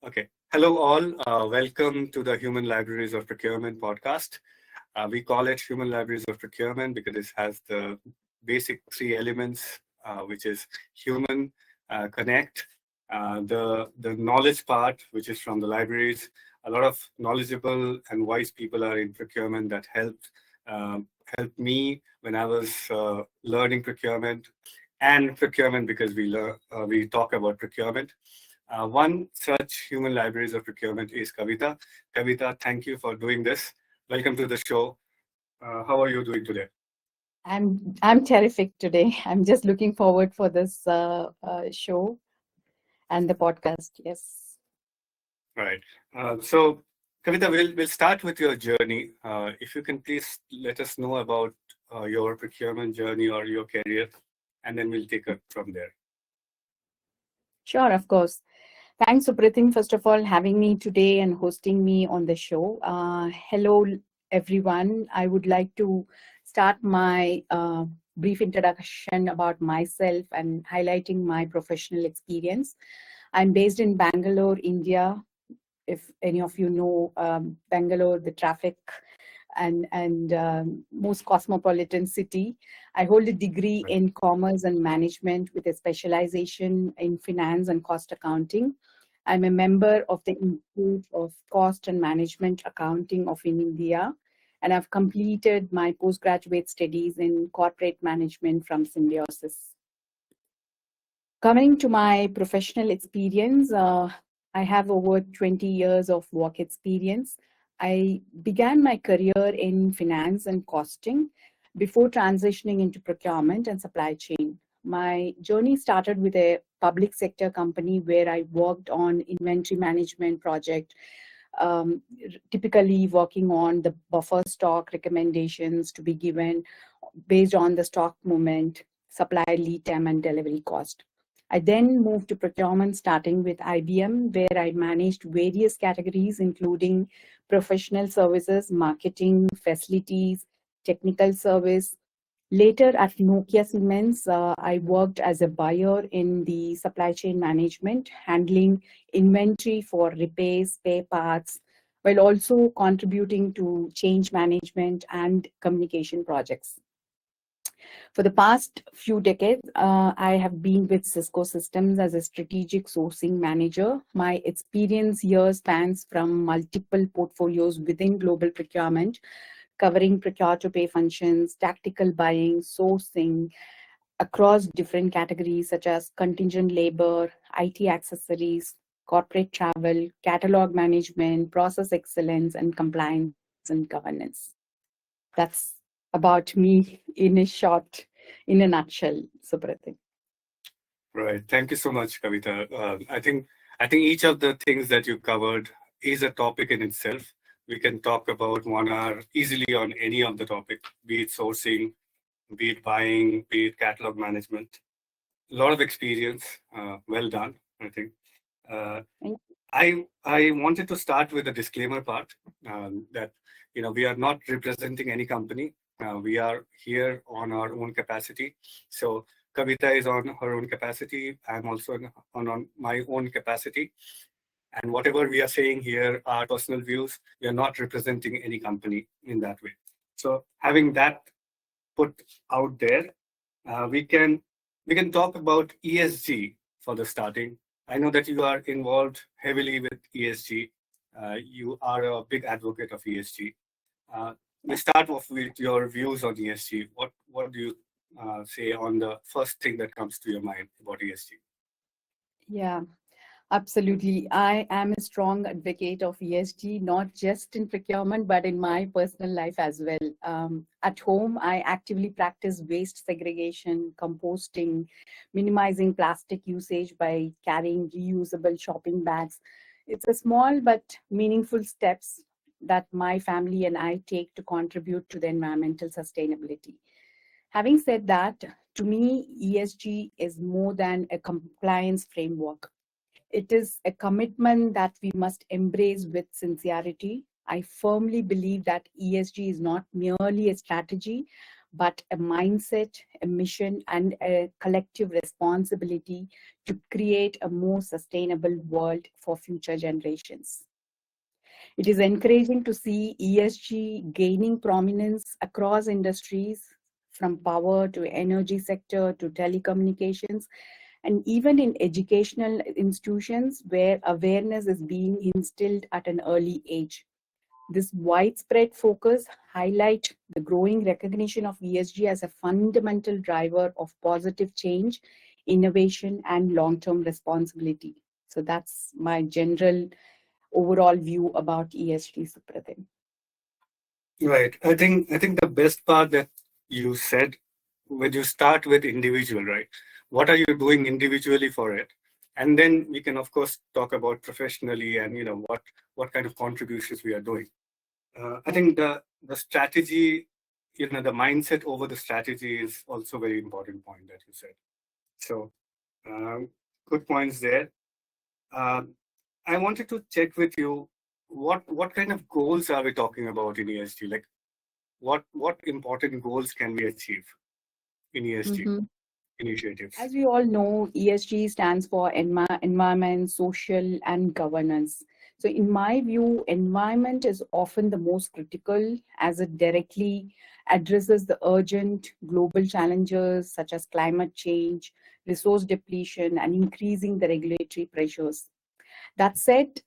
Okay. Hello, all. Welcome to the Human Libraries of Procurement podcast. We call it Human Libraries of Procurement because it has the basic three elements, which is human, connect, the knowledge part, which is from the libraries. A lot of knowledgeable and wise people are in procurement that helped me when I was learning procurement, and procurement because we talk about procurement. One such human libraries of procurement is Kavitha. Kavitha, thank you for doing this. Welcome to the show. How are you doing today? I'm terrific today. I'm just looking forward for this show and the podcast. Yes. Right. So, Kavitha, we'll start with your journey. If you can please let us know about your procurement journey or your career, and then we'll take it from there. Sure, of course. Thanks, Supratim, first of all, having me today and hosting me on the show. Hello, everyone. I would like to start my brief introduction about myself and highlighting my professional experience. I'm based in Bangalore, India. If any of you know Bangalore, the traffic and most cosmopolitan city. I hold a degree in commerce and management with a specialization in finance and cost accounting. I'm a member of the Institute of Cost and Management Accounting of India, and I've completed my postgraduate studies in corporate management from Symbiosis. Coming to my professional experience, I have over 20 years of work experience. I began my career in finance and costing before transitioning into procurement and supply chain. My journey started with a public sector company where I worked on inventory management project, typically working on the buffer stock recommendations to be given based on the stock movement, supply lead time, and delivery cost. I then moved to procurement, starting with IBM, where I managed various categories, including professional services, marketing, facilities, technical service. Later at Nokia Siemens, I worked as a buyer in the supply chain management, handling inventory for repairs, spare parts, while also contributing to change management and communication projects. For the past few decades, I have been with Cisco Systems as a strategic sourcing manager. My experience here spans from multiple portfolios within global procurement, covering procure-to-pay functions, tactical buying, sourcing, across different categories such as contingent labor, IT accessories, corporate travel, catalog management, process excellence, and compliance and governance. That's about me in a nutshell, Supratim. Right. Thank you so much, Kavitha. I think each of the things that you covered is a topic in itself. We can talk about 1 hour easily on any of the topic, be it sourcing, be it buying, be it catalog management. A lot of experience. Well done, I think. Uh, Thank I wanted to start with the disclaimer part that we are not representing any company. We are here on our own capacity. So Kavitha is on her own capacity. I'm also on my own capacity. And whatever we are saying here are personal views. We are not representing any company in that way. So having that put out there, we can talk about ESG for the starting. I know that you are involved heavily with ESG. You are a big advocate of ESG. Uh, we start off with your views on ESG. What do you say on the first thing that comes to your mind about ESG? Yeah, absolutely. I am a strong advocate of ESG, not just in procurement, but in my personal life as well. At home, I actively practice waste segregation, composting, minimizing plastic usage by carrying reusable shopping bags. It's a small but meaningful steps that my family and I take to contribute to the environmental sustainability. Having said that, to me, ESG is more than a compliance framework. It is a commitment that we must embrace with sincerity. I firmly believe that ESG is not merely a strategy, but a mindset, a mission, and a collective responsibility to create a more sustainable world for future generations. It is encouraging to see ESG gaining prominence across industries, from power to energy sector to telecommunications, and even in educational institutions where awareness is being instilled at an early age. This widespread focus highlights the growing recognition of ESG as a fundamental driver of positive change, innovation, and long-term responsibility. So that's my general overall view about ESG, Supratim. Right. I think the best part that you said, when you start with individual, right? What are you doing individually for it? And then we can of course talk about professionally and what kind of contributions we are doing. I think the strategy, the mindset over the strategy is also very important point that you said. So um, good points there. Um, I wanted to check with you what kind of goals are we talking about in ESG? Like what important goals can we achieve in ESG Mhm. initiatives? As we all know, ESG stands for environment, social, and governance. So, in my view, environment is often the most critical as it directly addresses the urgent global challenges such as climate change, resource depletion, and increasing the regulatory pressures. That said,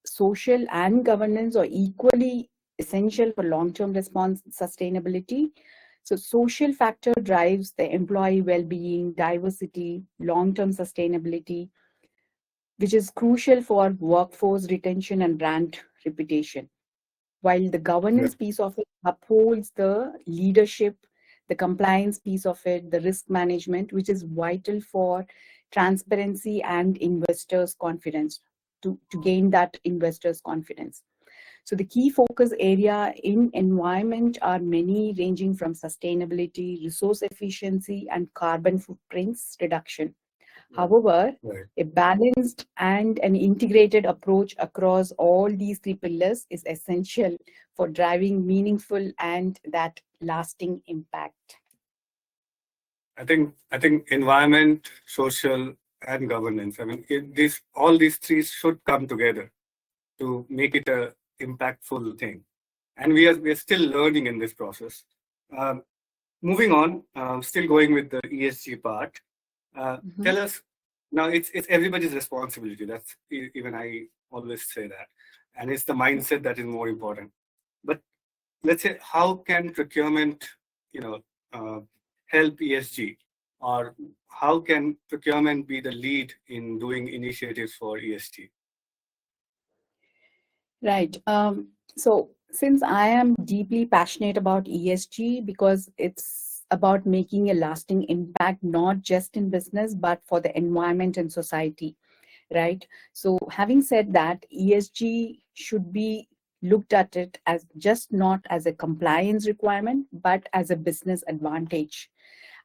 social and governance are equally essential for long-term response sustainability. So social factor drives the employee well-being, diversity, long-term sustainability, which is crucial for workforce retention and brand reputation. While the Yeah. governance piece of it upholds the leadership, the compliance piece of it, the risk management, which is vital for transparency and investors' confidence, to gain that investors' confidence. So the key focus area in environment are many, ranging from sustainability, resource efficiency, and carbon footprints reduction. However, Right. a balanced and an integrated approach across all these three pillars is essential for driving meaningful and that lasting impact. I think environment, social, and governance. I mean, all these three should come together to make it a impactful thing. And we are still learning in this process. Um, Moving on, still going with the ESG part. Mhm. Tell us now. It's everybody's responsibility. That's even I always say that, and it's the mindset that is more important. But let's say, how can procurement, you know, uh, help ESG, or how can procurement be the lead in doing initiatives for ESG? Right. So, since I am deeply passionate about ESG because it's about making a lasting impact, not just in business, but for the environment and society, right? So, having said that, ESG should be looked at it as just not as a compliance requirement, but as a business advantage.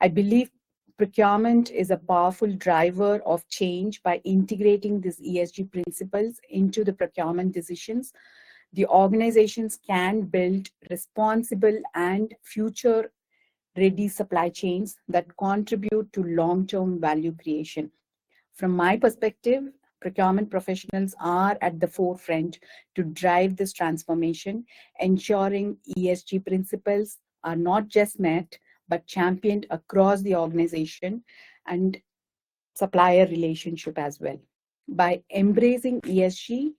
I believe procurement is a powerful driver of change by integrating these ESG principles into the procurement decisions. The organizations can build responsible and future ready supply chains that contribute to long term value creation. From my perspective, procurement professionals are at the forefront to drive this transformation, ensuring ESG principles are not just met, but championed across the organization and supplier relationship as well. By embracing ESG,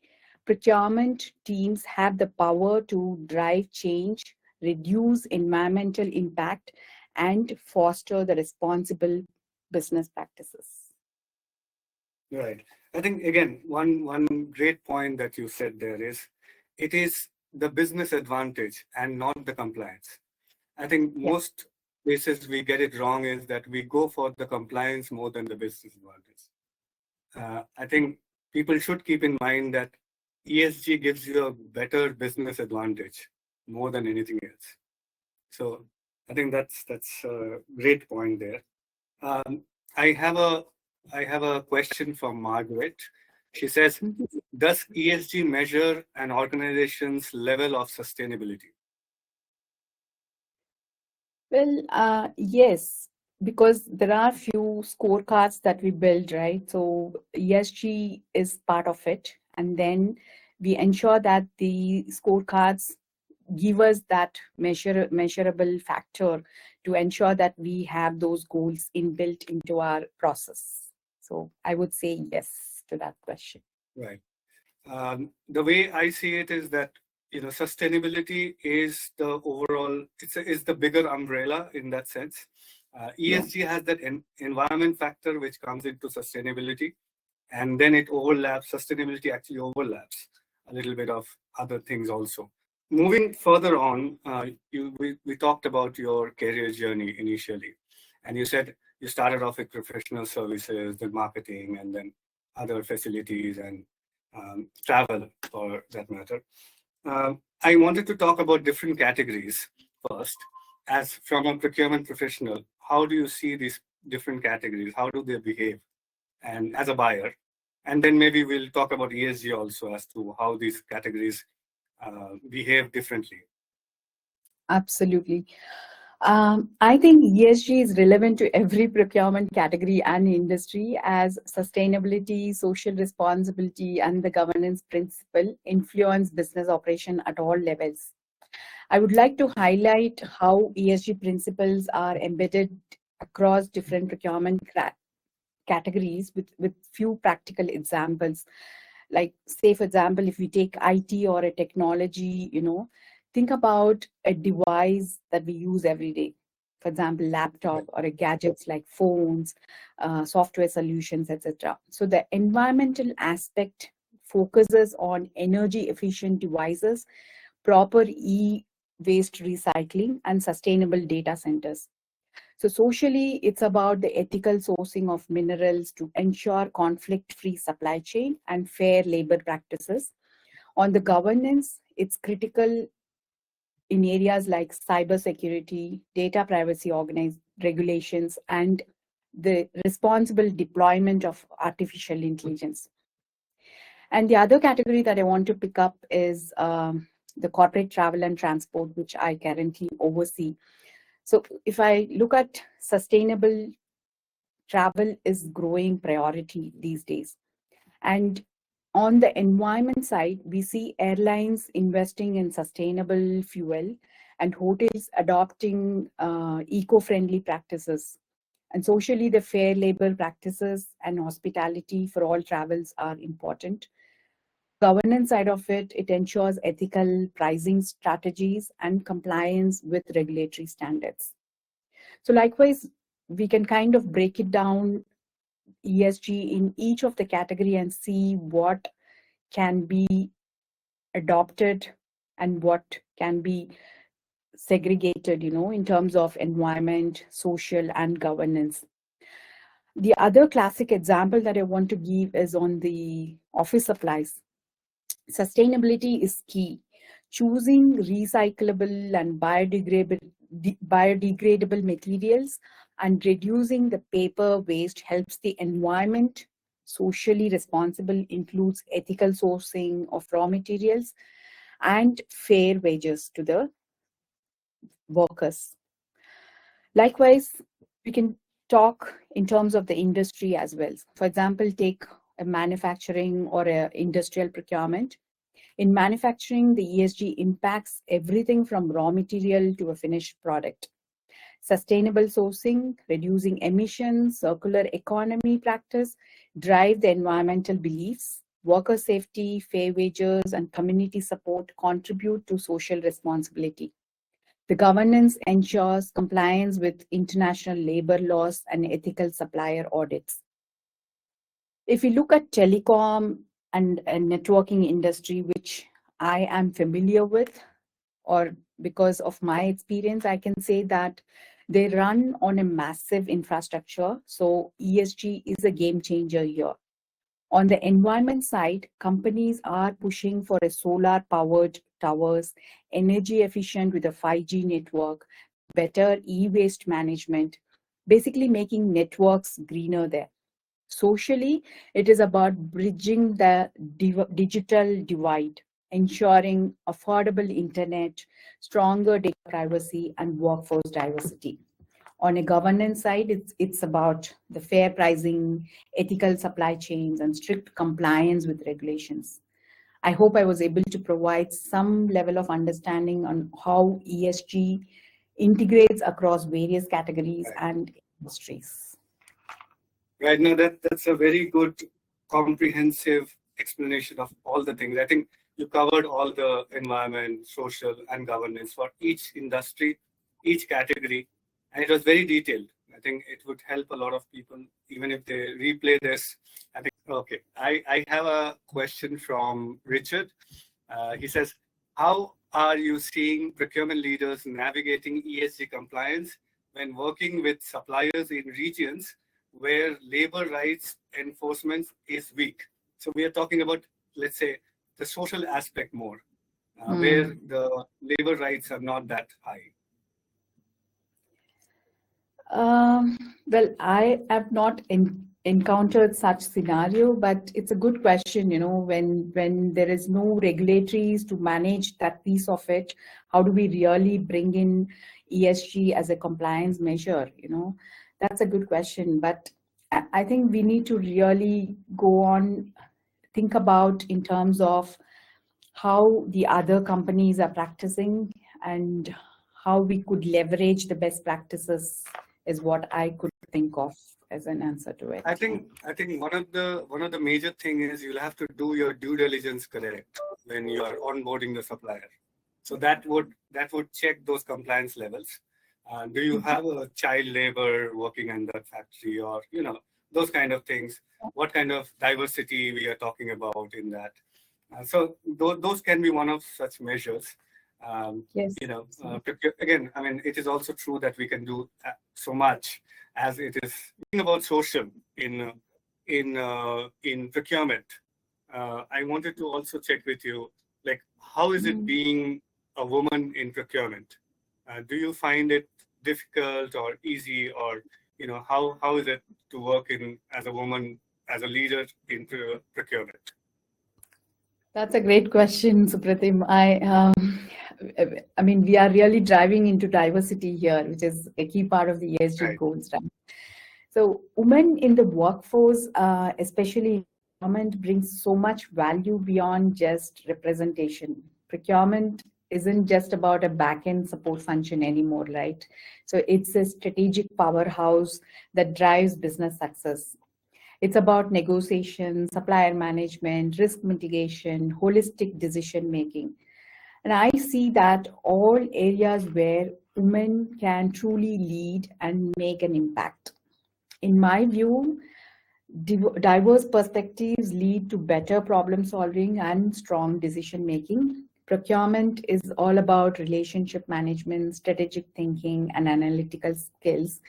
procurement teams have the power to drive change, reduce environmental impact, and foster the responsible business practices. Right. I think again, one great point that you said there is, it is the business advantage and not the compliance. I think Yeah. most places we get it wrong is that we go for the compliance more than the business advantage. I think people should keep in mind that ESG gives you a better business advantage more than anything else. So I think that's a great point there. Um, I have a I have a question from Margaret. She says, Mhm. does ESG measure an organization's level of sustainability? Well, yes, because there are few scorecards that we build, right? So ESG is part of it, and then we ensure that the scorecards give us that measurable factor to ensure that we have those goals inbuilt into our process. So I would say yes to that question. Right. The way I see it is that sustainability is the overall, is the bigger umbrella in that sense. Yeah. ESG has that environment factor which comes into sustainability, and then it overlaps. Sustainability actually overlaps a little bit of other things also. Moving further on, we talked about your career journey initially, and you said you started off with professional services, then marketing, and then other facilities and travel for that matter. I wanted to talk about different categories first. As from a procurement professional, how do you see these different categories? How do they behave? And as a buyer, and then maybe we'll talk about ESG also as to how these categories behave differently. Absolutely. I think ESG is relevant to every procurement category and industry, as sustainability, social responsibility, and the governance principle influence business operation at all levels. I would like to highlight how ESG principles are embedded across different procurement categories with few practical examples. Like, say, for example, if we take IT or a technology, think about a device that we use every day. For example, laptop or a gadgets like phones, software solutions, etc. So the environmental aspect focuses on energy efficient devices, proper e-waste recycling, and sustainable data centers. So socially, it's about the ethical sourcing of minerals to ensure conflict-free supply chain and fair labor practices. On the governance, it's critical in areas like cybersecurity, data privacy regulations, and the responsible deployment of artificial intelligence. And the other category that I want to pick up is the corporate travel and transport, which I currently oversee. So if I look at sustainable travel is growing priority these days. And on the environment side, we see airlines investing in sustainable fuel and hotels adopting eco-friendly practices. And socially, the fair labor practices and hospitality for all travels are important. Governance side of it, it ensures ethical pricing strategies and compliance with regulatory standards. So likewise, we can kind of break it down ESG in each of the category and see what can be adopted and what can be segregated, in terms of environment, social, and governance. The other classic example that I want to give is on the office supplies. Sustainability is key. Choosing recyclable and biodegradable materials and reducing the paper waste helps the environment. Socially responsible includes ethical sourcing of raw materials and fair wages to the workers. Likewise, we can talk in terms of the industry as well. For example, take a manufacturing or a industrial procurement. In manufacturing, the ESG impacts everything from raw material to a finished product. Sustainable sourcing, reducing emissions, circular economy practice drive the environmental beliefs. Worker safety, fair wages, and community support contribute to social responsibility. The governance ensures compliance with international labor laws and ethical supplier audits. If we look at telecom and networking industry, which I am familiar with, or because of my experience, I can say that they run on a massive infrastructure. So ESG is a game changer here. On the environment side, companies are pushing for a solar powered towers, energy efficient with a 5G network, better e-waste management, basically making networks greener there. Socially, it is about bridging the digital divide, ensuring affordable internet, stronger data privacy, and workforce diversity. On a governance side, it's about the fair pricing, ethical supply chains, and strict compliance with regulations. I hope I was able to provide some level of understanding on how ESG integrates across various categories and industries. Right now, that's a very good comprehensive explanation of all the things. I think you covered all the environment, social, and governance for each industry, each category, and it was very detailed. I think it would help a lot of people, even if they replay this. I think, okay, I have a question from Richard. He says, how are you seeing procurement leaders navigating ESG compliance when working with suppliers in regions where labor rights enforcement is weak? So we are talking about, let's say, the social aspect more, where the labor rights are not that high. Well, I have not encountered such scenario, but it's a good question. When there is no regulatories to manage that piece of it, how do we really bring in ESG as a compliance measure? That's a good question. But I think we need to really go on, think about in terms of how the other companies are practicing and how we could leverage the best practices is what I could think of as an answer to it. I think one of the major thing is you'll have to do your due diligence correct when you are onboarding the supplier. So that would check those compliance levels. Do you have a child labor working in that factory, or those kind of things? What kind of diversity we are talking about in that? So those can be one of such measures. Yes. Again, I mean, it is also true that we can do so much as it is about social in procurement. I wanted to also check with you, like, how is it being a woman in procurement? Do you find it difficult or easy, or how is it to work as a woman, as a leader in procurement? That's a great question, Supratim. I mean, we are really driving into diversity here, which is a key part of the ESG goals, right? So women in the workforce, especially procurement, brings so much value beyond just representation. Procurement isn't just about a back-end support function anymore, right? So it's a strategic powerhouse that drives business success. It's about negotiation, supplier management, risk mitigation, holistic decision making. And I see that all areas where women can truly lead and make an impact. In my view, diverse perspectives lead to better problem solving and strong decision making. Procurement is all about relationship management, strategic thinking, and analytical skills,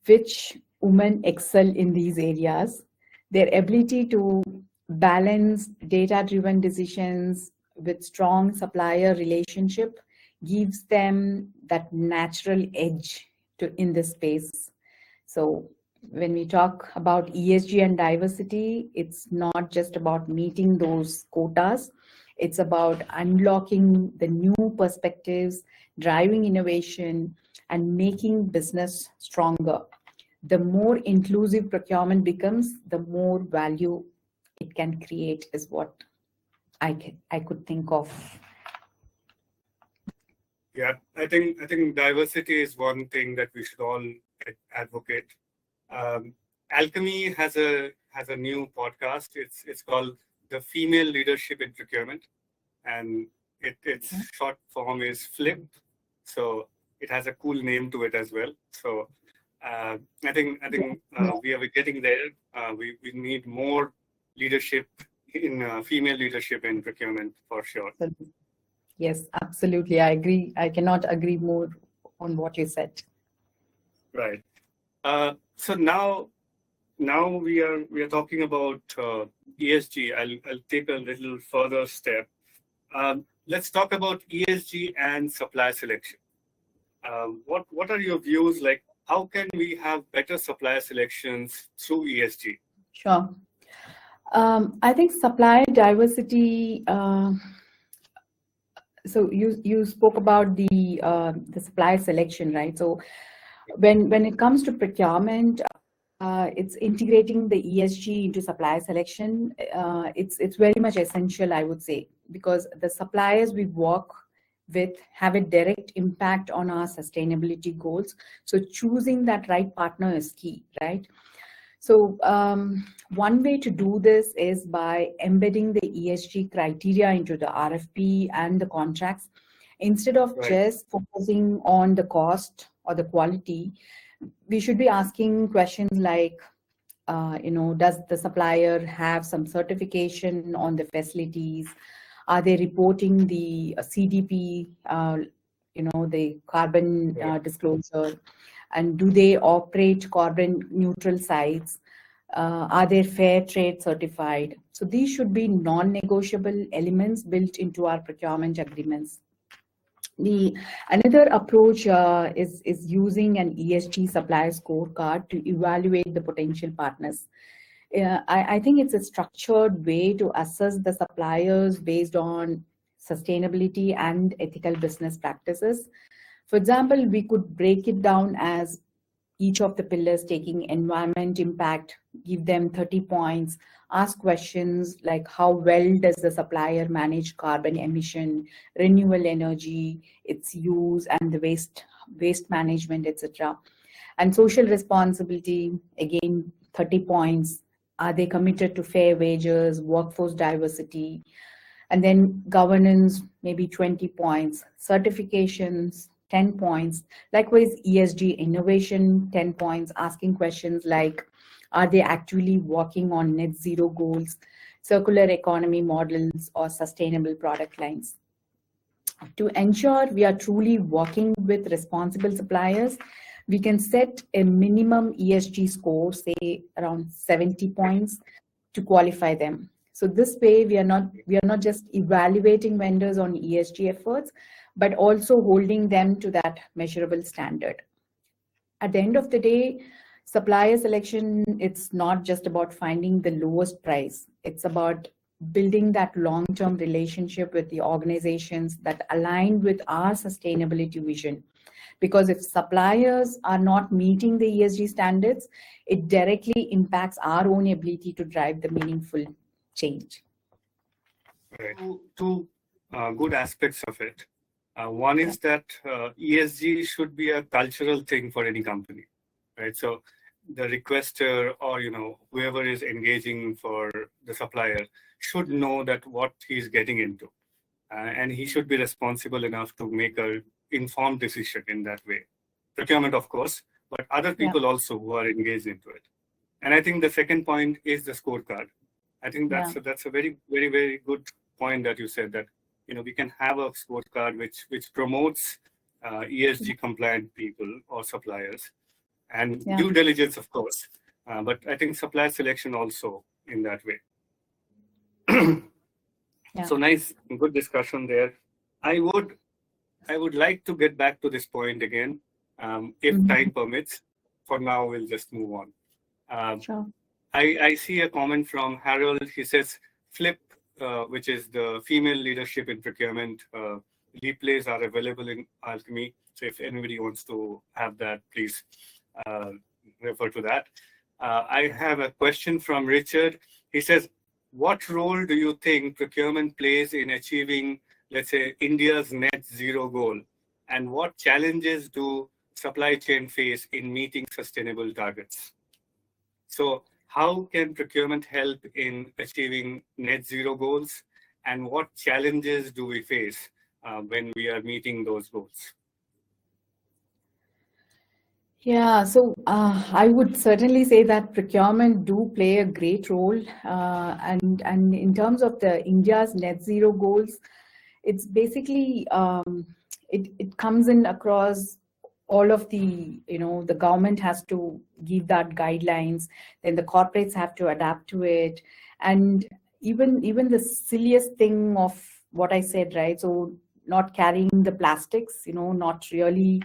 which women excel in these areas. Their ability to balance data-driven decisions with strong supplier relationship gives them that natural edge in this space. So when we talk about ESG and diversity, it's not just about meeting those quotas. It's about unlocking the new perspectives, driving innovation, and making business stronger. The more inclusive procurement becomes, the more value it can create is what I could think of. Yeah, I think diversity is one thing that we should all advocate. Alchemy has a new podcast. It's called The Female Leadership in Procurement, and its short form is FLIP. So it has a cool name to it as well. So I think we are getting there. We need more leadership in female leadership in procurement for sure. Yes, absolutely. I agree. I cannot agree more on what you said. Right. So now we are talking about ESG. I'll take a little further step. Let's talk about ESG and supply selection. What are your views? Like, how can we have better supplier selections through ESG? Sure. I think supply diversity So you spoke about the supply selection, right? So when it comes to procurement, it's integrating the ESG into supply selection. It's very much essential, I would say, because the suppliers we work with have a direct impact on our sustainability goals. So choosing that right partner is key, right? So one way to do this is by embedding the ESG criteria into the RFP and the contracts. Instead of Right. just focusing on the cost or the quality, we should be asking questions like, does the supplier have some certification on the facilities? Are they reporting the CDP, the carbon disclosure? And do they operate carbon neutral sites? Are they fair trade certified? So these should be non-negotiable elements built into our procurement agreements. The another approach is using an ESG supplier scorecard to evaluate the potential partners. I think it's a structured way to assess the suppliers based on sustainability and ethical business practices. For example, we could break it down as each of the pillars taking environment impact, give them 30 points, ask questions like how well does the supplier manage carbon emission, renewable energy, its use, and the waste management, etc. And social responsibility, again, 30 points. Are they committed to fair wages, workforce diversity? And then governance, maybe 20 points. Certifications, 10 points. Likewise, ESG innovation, 10 points, asking questions like, are they actually working on net zero goals, circular economy models, or sustainable product lines? To ensure we are truly working with responsible suppliers, we can set a minimum ESG score, say around 70 points, to qualify them. So this way, we are not just evaluating vendors on ESG efforts, but also holding them to that measurable standard. At the end of the day, supplier selection, it's not just about finding the lowest price. It's about building that long-term relationship with the organizations that align with our sustainability vision. Because if suppliers are not meeting the ESG standards, it directly impacts our own ability to drive the meaningful change. Right. Two good aspects of it. One is that ESG should be a cultural thing for any company, right? So the requester or whoever is engaging for the supplier should know that what he's getting into, and he should be responsible enough to make a informed decision in that way. Procurement, of course, but other people also who are engaged into it. And I think the second point is the scorecard. I think that's a very, very, very good point that you said, that we can have a scorecard which promotes ESG compliant people or suppliers, and due diligence, of course. But I think supplier selection also in that way. So nice, good discussion there. I would like to get back to this point again, if time permits. For now, we'll just move on. Sure. I see a comment from Harold. He says, FLIP, which is the female leadership in procurement, replays are available in Alchemy. So if anybody wants to have that, please refer to that. I have a question from Richard. He says, what role do you think procurement plays in achieving, let's say, India's net zero goal? And what challenges do supply chain face in meeting sustainable targets? So how can procurement help in achieving net zero goals? And what challenges do we face when we are meeting those goals? Yeah, so I would certainly say that procurement do play a great role. And in terms of the India's net zero goals, it's basically, it comes in across all of the, the government has to give that guidelines, then the corporates have to adapt to it. And even the silliest thing of what I said, right? So not carrying the plastics, not really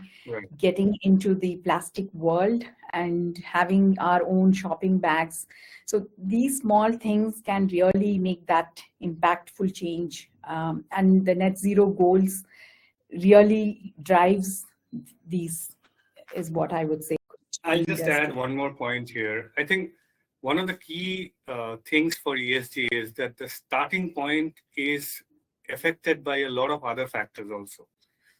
getting into the plastic world and having our own shopping bags. So these small things can really make that impactful change and the net zero goals really drives these, is what I would say. I'll just add one more point here. I think one of the key things for ESG is that the starting point is affected by a lot of other factors also.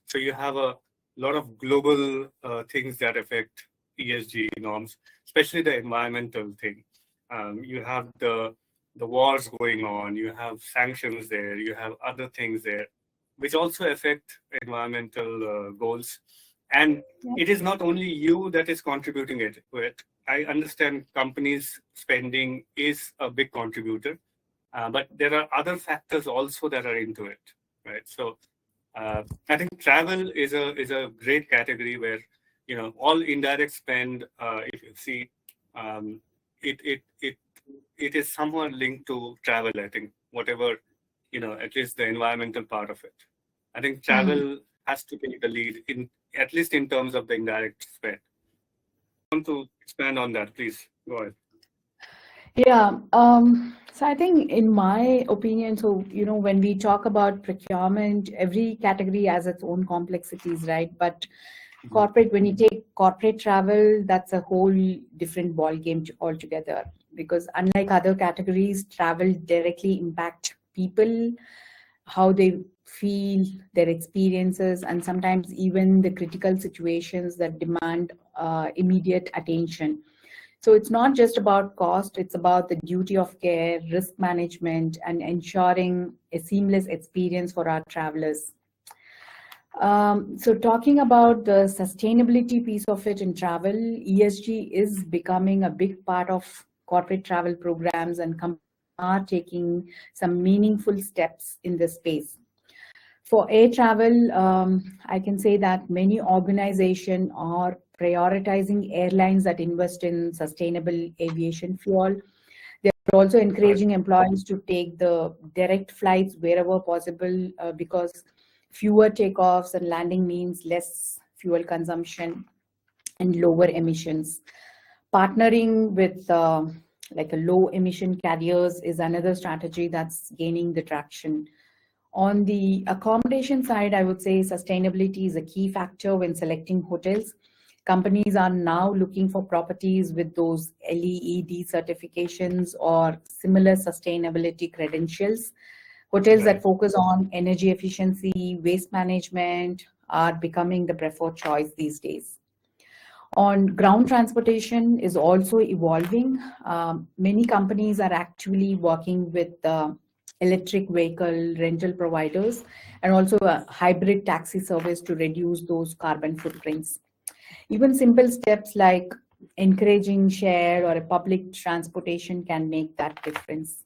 So you have a lot of global things that affect ESG norms, especially the environmental thing. You have the wars going on, you have sanctions there, you have other things there, which also affect environmental goals. And it is not only you that is contributing it to it. I understand companies' spending is a big contributor, but there are other factors also that are into it, right? So I think travel is a great category where all indirect spend. If you see, it is somewhat linked to travel. I think whatever at least the environmental part of it. I think travel has to take the lead at least in terms of the indirect spend. I want to expand on that, please. Go ahead. Yeah. So I think, in my opinion, so when we talk about procurement, every category has its own complexities, right? But corporate, when you take corporate travel, that's a whole different ball game altogether. Because unlike other categories, travel directly impact people, how they feel, their experiences, and sometimes even the critical situations that demand immediate attention. So it's not just about cost, it's about the duty of care, risk management, and ensuring a seamless experience for our travelers. So talking about the sustainability piece of it in travel, ESG is becoming a big part of corporate travel programs, and companies are taking some meaningful steps in this space. For air travel, I can say that many organizations are prioritizing airlines that invest in sustainable aviation fuel. They're also encouraging employees to take the direct flights wherever possible, because fewer takeoffs and landing means less fuel consumption and lower emissions. Partnering with like a low emission carriers is another strategy that's gaining the traction. On the accommodation side, I would say sustainability is a key factor when selecting hotels. Companies are now looking for properties with those LEED certifications or similar sustainability credentials. Hotels that focus on energy efficiency, waste management are becoming the preferred choice these days. On ground transportation is also evolving. Many companies are actually working with electric vehicle rental providers and also a hybrid taxi service to reduce those carbon footprints. Even simple steps like encouraging shared or a public transportation can make that difference.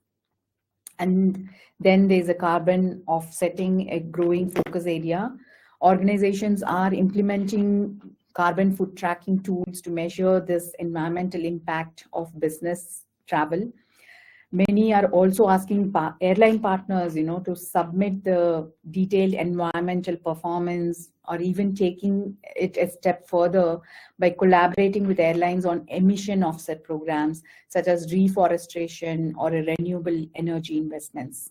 And then there's a carbon offsetting, a growing focus area. Organizations are implementing carbon foot tracking tools to measure this environmental impact of business travel. Many are also asking airline partners, to submit the detailed environmental performance, or even taking it a step further by collaborating with airlines on emission offset programs, such as reforestation or renewable energy investments.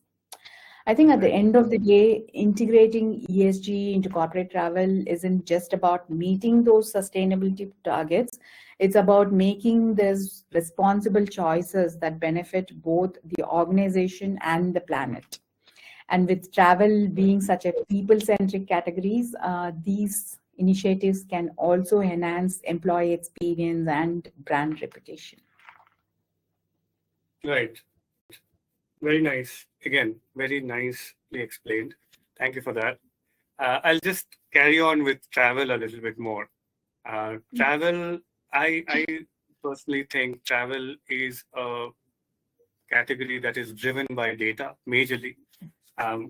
I think at the end of the day, integrating ESG into corporate travel isn't just about meeting those sustainability targets. It's about making these responsible choices that benefit both the organization and the planet. And with travel being such a people-centric categories, these initiatives can also enhance employee experience and brand reputation. Right. Very nice. Again, very nicely explained. Thank you for that. I'll just carry on with travel a little bit more. Travel, I personally think travel is a category that is driven by data majorly.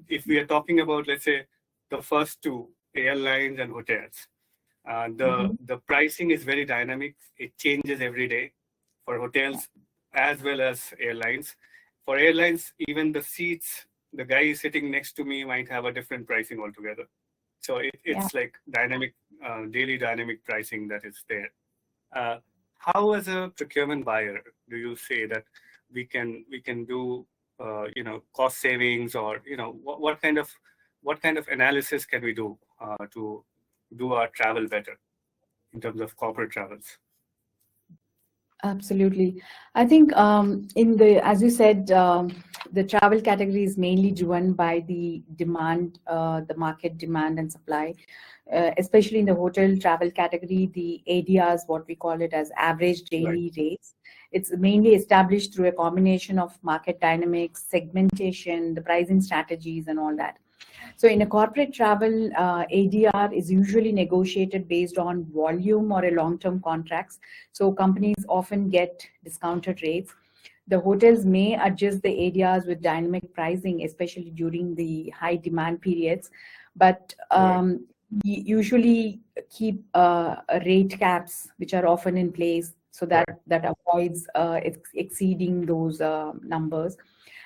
If we are talking about, let's say, the first two, airlines and hotels, the pricing is very dynamic. It changes every day for hotels as well as airlines. For airlines, even the seats, the guy sitting next to me might have a different pricing altogether. So it's like dynamic, daily dynamic pricing that is there. How, as a procurement buyer, do you say that we can do cost savings, or what kind of analysis can we do to do our travel better in terms of corporate travels? Absolutely. I think as you said, the travel category is mainly driven by the demand, the market demand and supply. Especially in the hotel travel category, the ADRs, what we call it as average daily rates, it's mainly established through a combination of market dynamics, segmentation, the pricing strategies, and all that. So in a corporate travel, ADR is usually negotiated based on volume or a long-term contracts. So companies often get discounted rates. The hotels may adjust the ADRs with dynamic pricing, especially during the high demand periods, but we usually keep rate caps, which are often in place, so that avoids exceeding those numbers.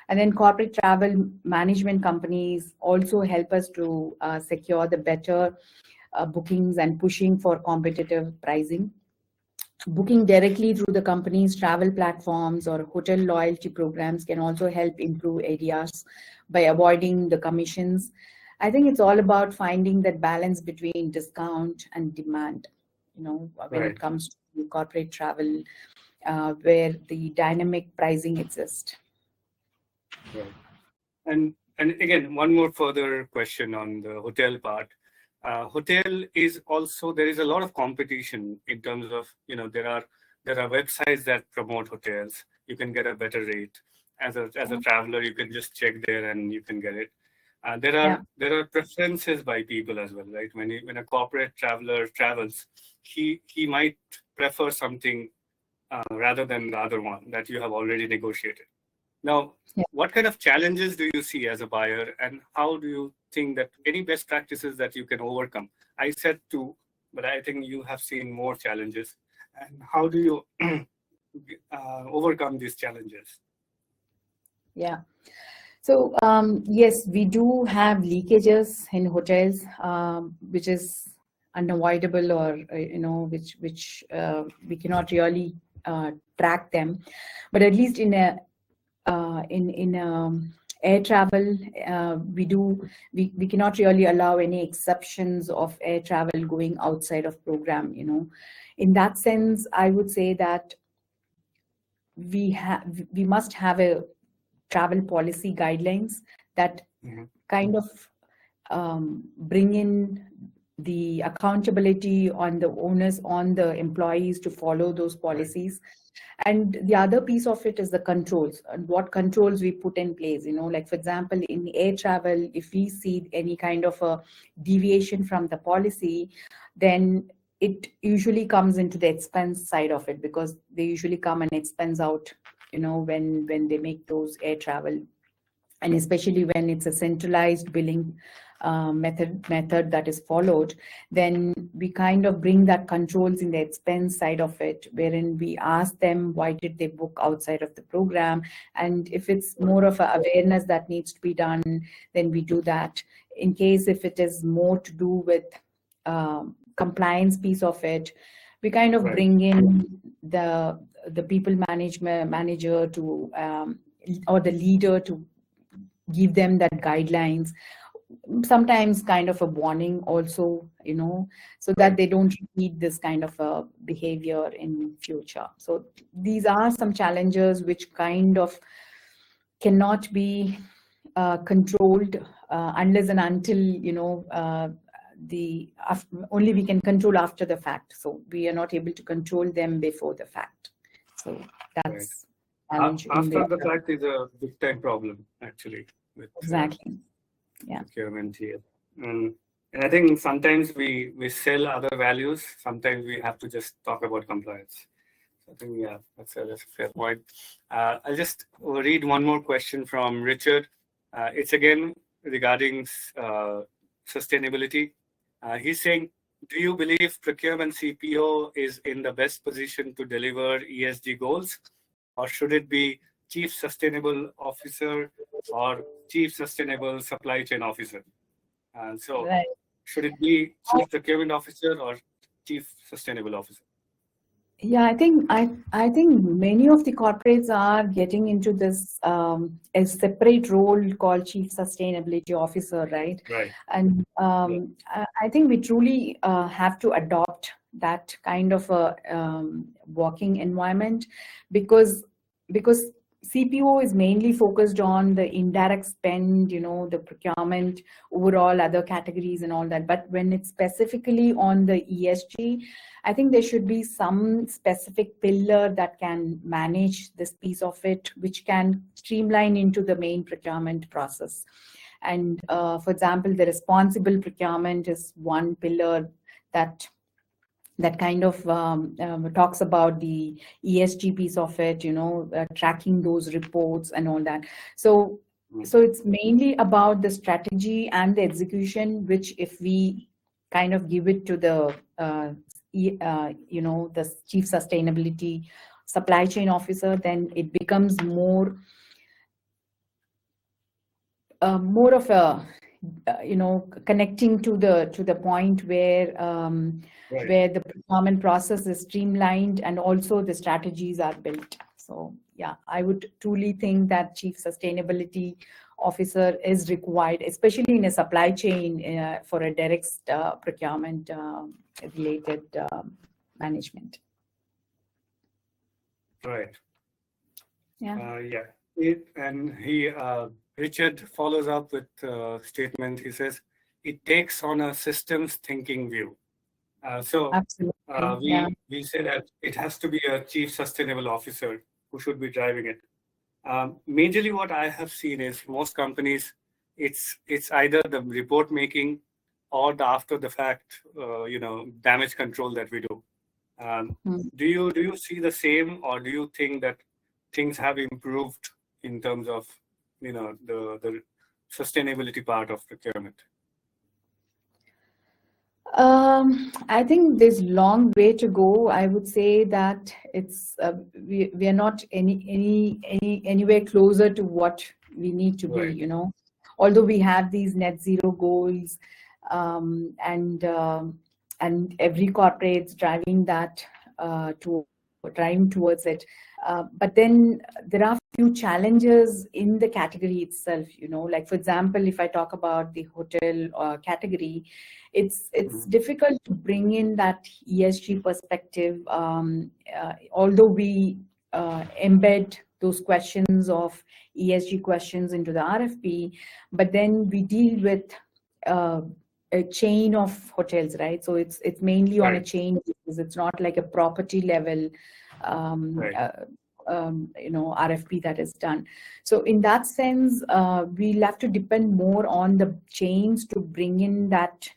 And then corporate travel management companies also help us to secure the better bookings and pushing for competitive pricing. Booking directly through the company's travel platforms or hotel loyalty programs can also help improve ADRs by avoiding the commissions. I think it's all about finding that balance between discount and demand, when it comes to corporate travel, where the dynamic pricing exists. Right. And again, one more further question on the hotel part. Hotel is also, there is a lot of competition in terms of, there are websites that promote hotels. You can get a better rate. As a traveler, you can just check there and you can get it. There are preferences by people as well, right? When a corporate traveler travels, he might prefer something rather than the other one that you have already negotiated. Now, what kind of challenges do you see as a buyer, and how do you think that any best practices that you can overcome? I said two, but I think you have seen more challenges. And how do you overcome these challenges? Yeah. So yes, we do have leakages in hotels, which is unavoidable, or which we cannot really track them. But at least in air travel, we cannot really allow any exceptions of air travel going outside of program. In that sense, I would say that we must have a travel policy guidelines that kind of bring in the accountability on the owners, on the employees to follow those policies. And the other piece of it is the controls, and what controls we put in place. Like, for example, in air travel, if we see any kind of a deviation from the policy, then it usually comes into the expense side of it, because they usually come and expense out, when they make those air travel. And especially when it's a centralized billing method that is followed, then we kind of bring that controls in the expense side of it, wherein we ask them why did they book outside of the program, and if it's more of an awareness that needs to be done, then we do that. In case if it is more to do with compliance piece of it, we kind of bring in the people manager to or the leader to give them that guidelines, sometimes kind of a warning also, so that they don't repeat this kind of a behavior in future. So these are some challenges which kind of cannot be controlled unless and until, only we can control after the fact. So we are not able to control them before the fact. So that's after the fact is a big time problem, actually, with procurement here. And I think sometimes we sell other values. Sometimes we have to just talk about compliance. So I think, that's a fair point. I'll just read one more question from Richard. It's again regarding sustainability. He's saying, do you believe procurement CPO is in the best position to deliver ESG goals, or should it be Chief Sustainable Officer or Chief Sustainable Supply Chain Officer? Should it be Chief Procurement Officer or Chief Sustainable Officer? Yeah, I think many of the corporates are getting into this a separate role called Chief Sustainability Officer, right? Right. And Yeah. I think we truly have to adopt that kind of a working environment because because CPO is mainly focused on the indirect spend, the procurement, overall other categories and all that. But when it's specifically on the ESG, I think there should be some specific pillar that can manage this piece of it, which can streamline into the main procurement process. And for example, the responsible procurement is one pillar that kind of talks about the ESG piece of it, tracking those reports and all that. So, so it's mainly about the strategy and the execution, which if we kind of give it to the, the chief sustainability supply chain officer, then it becomes more of a connecting to the point where Right. where the procurement process is streamlined and also the strategies are built. So yeah, I would truly think that chief sustainability officer is required, especially in a supply chain for a direct procurement related management. Right. Yeah. Richard follows up with a statement. He says, it takes on a systems thinking view. Absolutely. Yeah. We say that it has to be a chief sustainable officer who should be driving it. Majorly what I have seen is most companies, it's either the report making or the after the fact, damage control that we do. Do you see the same, or do you think that things have improved in terms of, the sustainability part of procurement? I think there's long way to go. I would say that it's we are not anywhere closer to what we need to Right. be. Although we have these net zero goals, and every corporate's driving that driving towards it. But then there are few challenges in the category itself. Like for example, if I talk about the hotel category, it's difficult to bring in that ESG perspective, although we embed those questions of ESG questions into the RFP, but then we deal with a chain of hotels, right? So it's mainly on a chain basis. It's not like a property level RFP that is done. So in that sense, we'll have to depend more on the chains to bring in that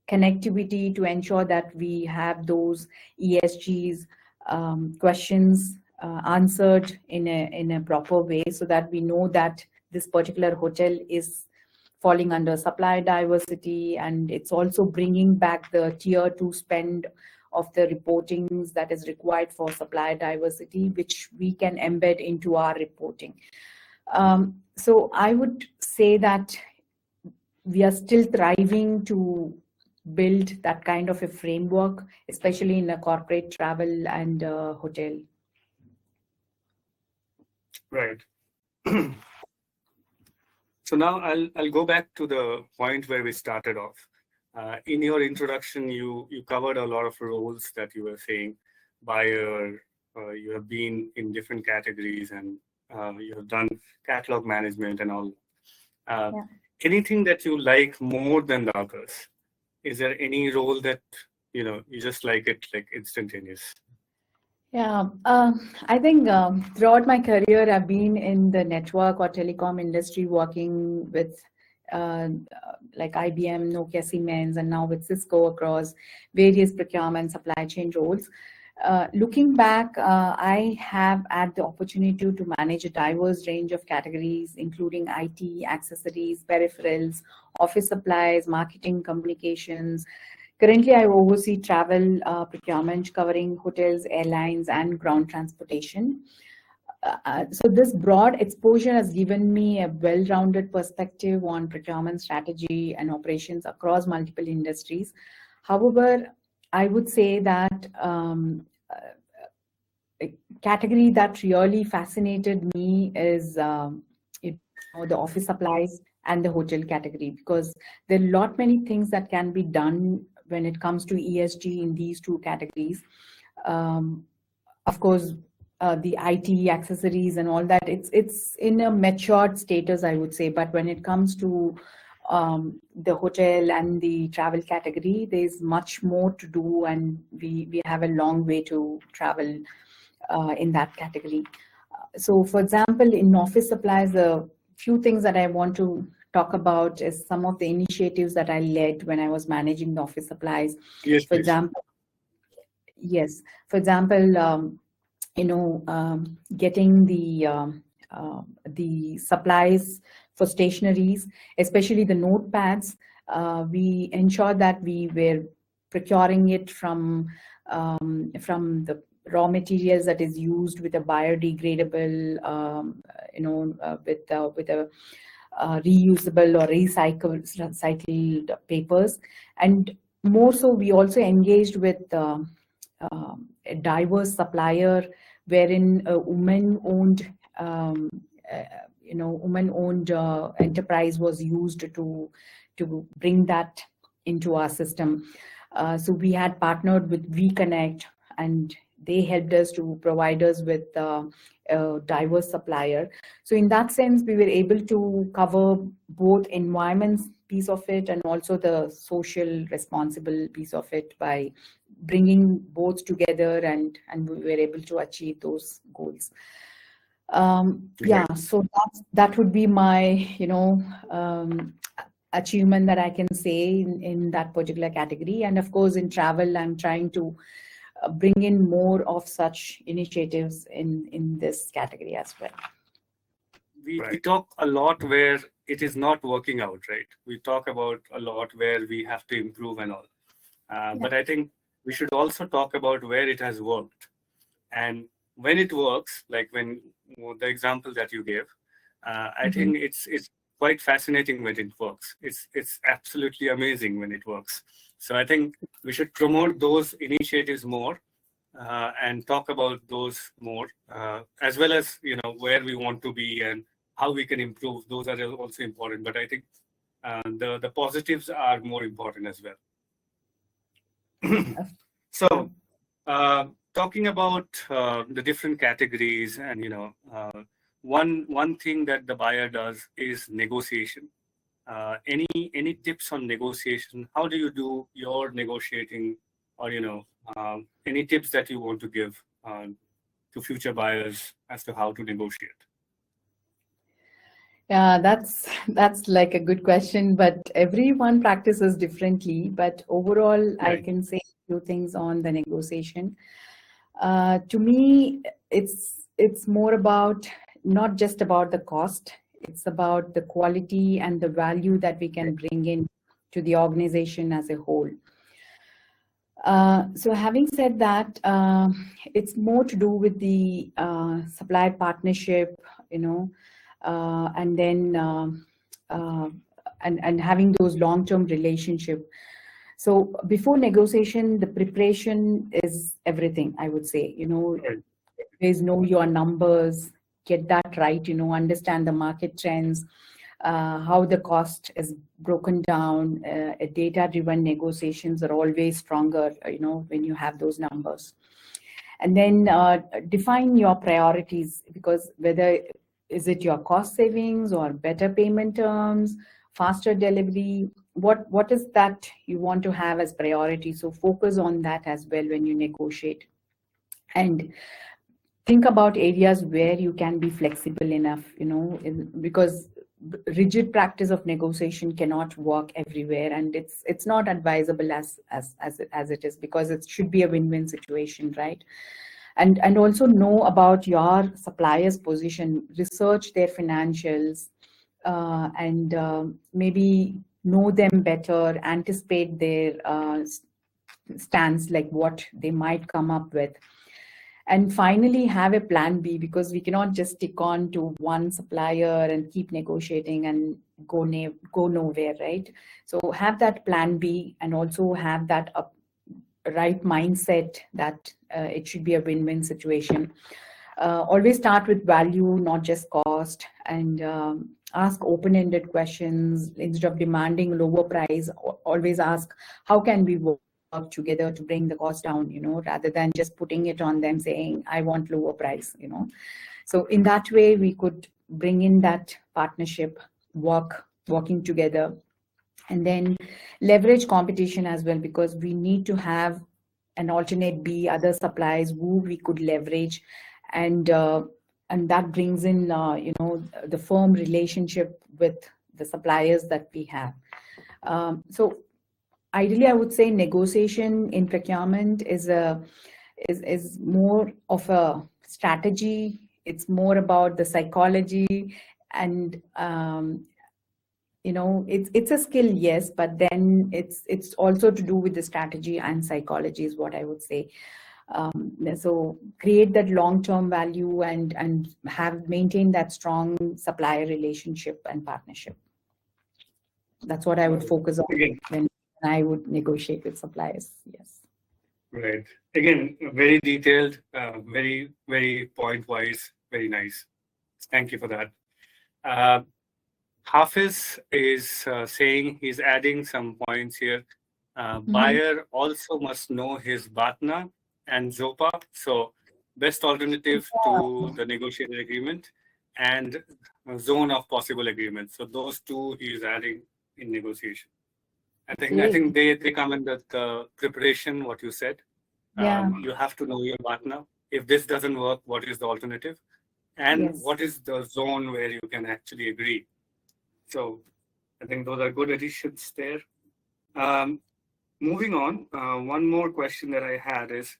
connectivity to ensure that we have those ESGs questions answered in a proper way, so that we know that this particular hotel is falling under supply diversity, and it's also bringing back the tier 2 spend of the reportings that is required for supply diversity, which we can embed into our reporting. So I would say that we are still thriving to build that kind of a framework, especially in a corporate travel and hotel. Right. So now I'll go back to the point where we started off. In your introduction, you covered a lot of roles that you were saying. Buyer, you have been in different categories, and you have done catalog management and all. Anything that you like more than the others? Is there any role that you just like it like instantaneous? Yeah, I think throughout my career, I've been in the network or telecom industry working with like IBM, Nokia, Siemens, and now with Cisco across various procurement supply chain roles. Looking back, I have had the opportunity to manage a diverse range of categories, including IT, accessories, peripherals, office supplies, marketing, communications. Currently, I oversee travel procurement covering hotels, airlines, and ground transportation. So this broad exposure has given me a well-rounded perspective on procurement strategy and operations across multiple industries. However, I would say that category that really fascinated me is the office supplies and the hotel category, because there are a lot many things that can be done when it comes to ESG in these two categories. Of course, the IT accessories and all that, it's in a matured status, I would say. But when it comes to the hotel and the travel category, there's much more to do, and we have a long way to travel in that category. So, for example, in office supplies, a few things that I want to talk about is some of the initiatives that I led when I was managing the office supplies. Yes, For please. example, yes. For example, getting the supplies for stationaries, especially the notepads. We ensured that we were procuring it from the raw materials that is used with a biodegradable, with a reusable or recycled papers. And more so, we also engaged with a diverse supplier, wherein a woman-owned enterprise was used to bring that into our system. So we had partnered with WeConnect, and they helped us to provide us with a diverse supplier. So in that sense, we were able to cover both environment piece of it and also the social responsible piece of it by bringing both together, and we were able to achieve those goals. So that would be my achievement that I can say in that particular category. And of course, in travel, I'm trying to bring in more of such initiatives in this category as well. We talk a lot where it is not working out, right? We talk about a lot where we have to improve and all. But I think we should also talk about where it has worked. And when it works, like when the example that you gave, I think it's quite fascinating when it works. It's absolutely amazing when it works. So I think we should promote those initiatives more and talk about those more, as well as where we want to be and how we can improve. Those are also important. But I think the positives are more important as well. So, talking about the different categories, and one thing that the buyer does is negotiation. Any tips on negotiation? How do you do your negotiating, or any tips that you want to give to future buyers as to how to negotiate? Yeah, that's like a good question, but everyone practices differently. But overall, Right. I can say a few things on the negotiation. To me, it's more about not just about the cost. It's about the quality and the value that we can bring in to the organization as a whole. So having said that, it's more to do with the supply partnership, and then and having those long-term relationship. So before negotiation, the preparation is everything, I would say. Always know your numbers, get that right. Understand the market trends, how the cost is broken down. Data-driven negotiations are always stronger, when you have those numbers. And then define your priorities, because whether is it your cost savings or better payment terms, faster delivery, what is that you want to have as priority? So focus on that as well when you negotiate. And think about areas where you can be flexible enough, because rigid practice of negotiation cannot work everywhere, and it's not advisable as it is, because it should be a win-win situation, right? And also know about your supplier's position, research their financials, and maybe know them better, anticipate their stance, like what they might come up with. And finally, have a plan B, because we cannot just stick on to one supplier and keep negotiating and go nowhere, right? So have that plan B, and also have that right mindset that it should be a win-win situation. Always start with value, not just cost, and ask open-ended questions instead of demanding lower price. Always ask, how can we work together to bring the cost down, rather than just putting it on them saying, I want lower price, So in that way, we could bring in that partnership, working together, and then leverage competition as well, because we need to have an alternate B, other suppliers who we could leverage, and that brings in the firm relationship with the suppliers that we have. So ideally, I would say negotiation in procurement is more of a strategy. It's more about the psychology, and it's a skill, yes, but then it's also to do with the strategy and psychology is what I would say. So create that long-term value and maintain that strong supplier relationship and partnership. That's what I would focus on when I would negotiate with suppliers. Yes. Right. Again, very detailed, very, very point-wise, very nice. Thank you for that. Hafiz is saying, he's adding some points here. Buyer also must know his BATNA and ZOPA, so best alternative to the negotiated agreement and zone of possible agreement. So those two he is adding in negotiation. I think they come in the preparation, what you said. You have to know your BATNA. If this doesn't work, what is the alternative? And what is the zone where you can actually agree? So I think those are good additions there. Moving on, one more question that I had is,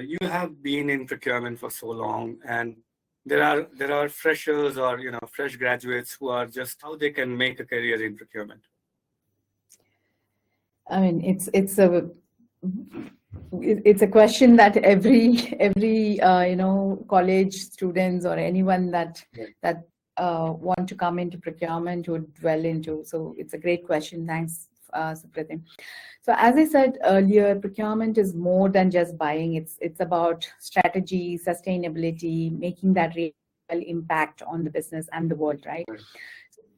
you have been in procurement for so long, and there are freshers or fresh graduates who are just how they can make a career in procurement. I mean, it's a question that every college students or anyone that want to come into procurement would dwell into. So it's a great question. Thanks, Supratim. So as I said earlier, procurement is more than just buying. It's about strategy, sustainability, making that real impact on the business and the world, right?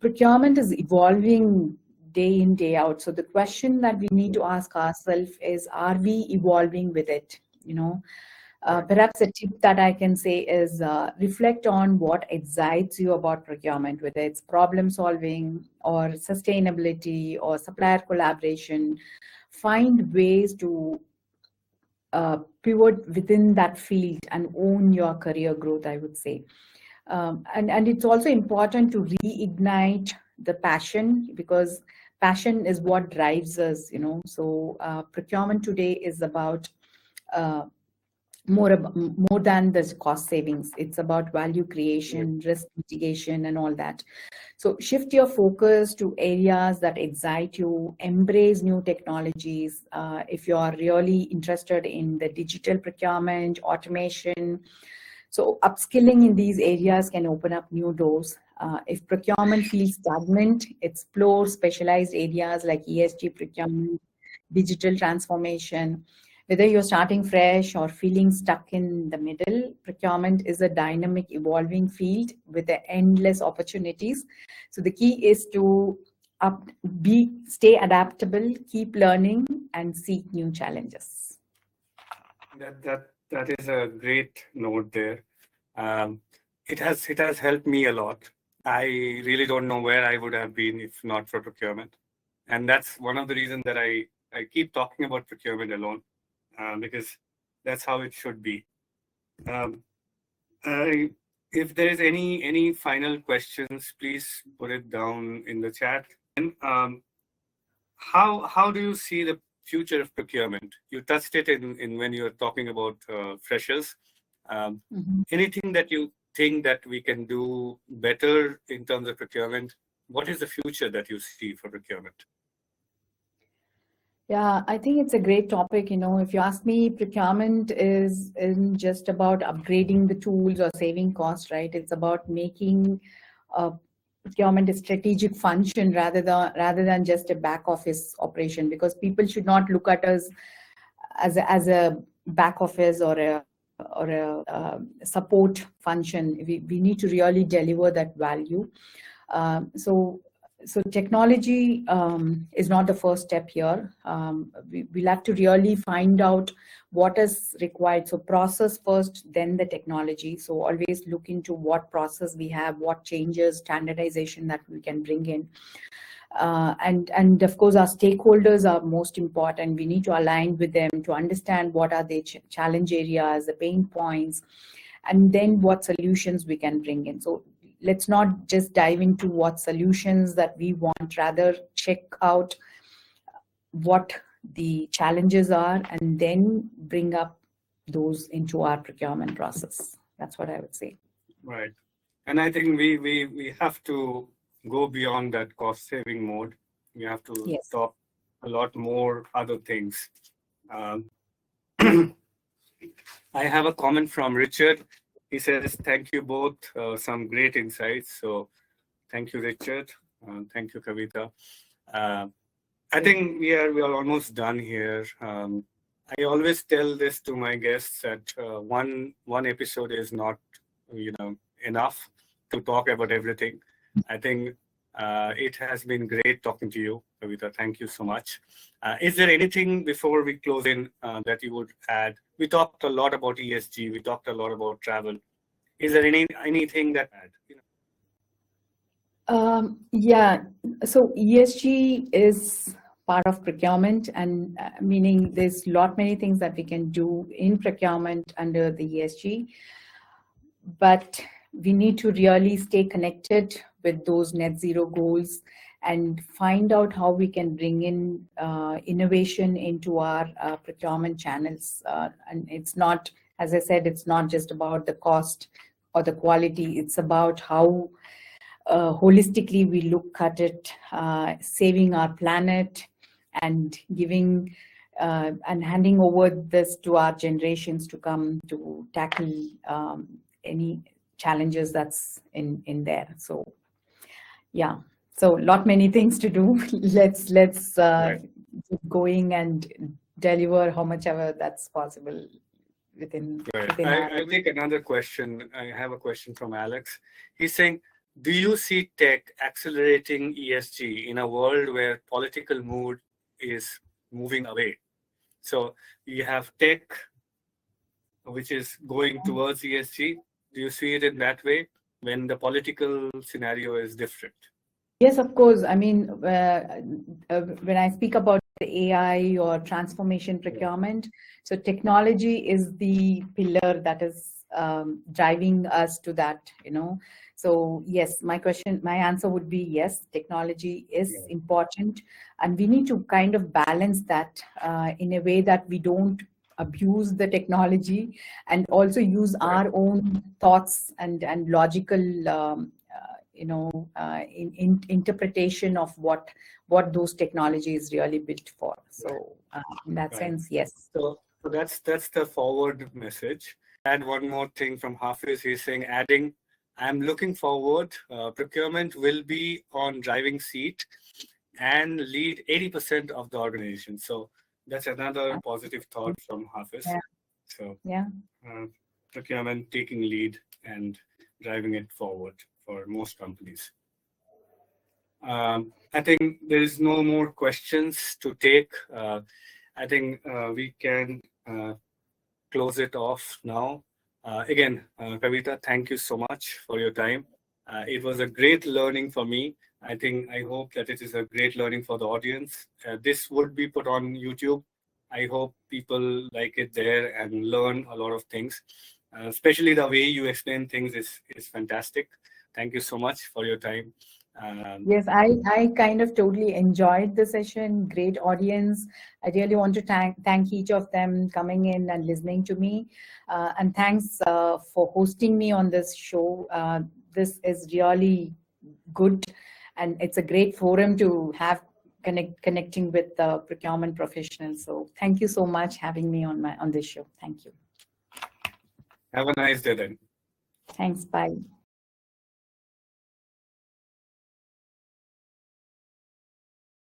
Procurement is evolving day in, day out. So the question that we need to ask ourselves is, are we evolving with it? Perhaps a tip that I can say is reflect on what excites you about procurement, whether it's problem solving or sustainability or supplier collaboration. Find ways to pivot within that field and own your career growth, I would say. And it's also important to reignite the passion, because passion is what drives us, So procurement today is about more than the cost savings. It's about value creation, risk mitigation, and all that. So shift your focus to areas that excite you, embrace new technologies. If you are really interested in the digital procurement, automation, so upskilling in these areas can open up new doors. If procurement feels stagnant, explore specialized areas like ESG procurement, digital transformation. Whether you're starting fresh or feeling stuck in the middle, procurement is a dynamic, evolving field with endless opportunities. So the key is to stay adaptable, keep learning, and seek new challenges. That is a great note there. It has helped me a lot. I really don't know where I would have been if not for procurement, and that's one of the reasons that I keep talking about procurement alone. Because that's how it should be. If there is any final questions, please put it down in the chat. And how do you see the future of procurement? You touched it in when you were talking about freshers. Anything that you think that we can do better in terms of procurement? What is the future that you see for procurement? Yeah, I think it's a great topic. If you ask me, procurement isn't just about upgrading the tools or saving costs, right? It's about making procurement a strategic function rather than just a back office operation, because people should not look at us as a back office or a support function, we need to really deliver that value. So technology is not the first step here. We'll have to really find out what is required. So process first, then the technology. So always look into what process we have, what changes, standardization that we can bring in. And of course, our stakeholders are most important. We need to align with them to understand what are the challenge areas, the pain points, and then what solutions we can bring in. So let's not just dive into what solutions that we want, rather check out what the challenges are and then bring up those into our procurement process. That's what I would say. Right. And I think we have to go beyond that cost saving mode. We have to talk a lot more other things. I have a comment from Richard. He says, thank you both, some great insights. So thank you, Richard. Thank you, Kavitha. I think we are almost done here. I always tell this to my guests that one episode is not, enough to talk about everything. I think it has been great talking to you, Kavitha. Thank you so much. Is there anything before we close in that you would add? We talked a lot about ESG. We talked a lot about travel. Is there anything that add? Yeah. So ESG is part of procurement, and meaning there's many things that we can do in procurement under the ESG, but we need to really stay connected with those net zero goals and find out how we can bring in innovation into our procurement channels. And it's not, as I said, it's not just about the cost or the quality. It's about how holistically we look at it, saving our planet and giving and handing over this to our generations to come to tackle any challenges that's in there. So yeah, so many things to do. Let's Right. keep going and deliver how much ever that's possible within. Right. I'll take another question. I have a question from Alex. He's saying, do you see tech accelerating ESG in a world where political mood is moving away? So you have tech, which is going towards ESG. Do you see it in that way when the political scenario is different? Yes, of course. I mean, when I speak about the AI or transformation procurement, so technology is the pillar that is driving us to that, So yes, my answer would be yes, technology is important, and we need to kind of balance that in a way that we don't abuse the technology and also use our own thoughts and logical interpretation of what those technologies really built for. So in that sense, yes. So that's the forward message. Add one more thing from Hafiz. He's saying, adding, I'm looking forward. Procurement will be on driving seat and lead 80% of the organization. So that's another positive thought from Hafiz. Yeah. So yeah, procurement taking lead and driving it forward for most companies. I think there is no more questions to take. I think we can close it off now. Again, Kavitha, thank you so much for your time. It was a great learning for me. I hope that it is a great learning for the audience. This would be put on YouTube. I hope people like it there and learn a lot of things. Especially the way you explain things is fantastic. Thank you so much for your time. Yes, I kind of totally enjoyed the session. Great audience. I really want to thank each of them coming in and listening to me. And thanks for hosting me on this show. This is really good, and it's a great forum to have connecting with procurement professionals. So thank you so much having me on this show. Thank you. Have a nice day then. Thanks. Bye.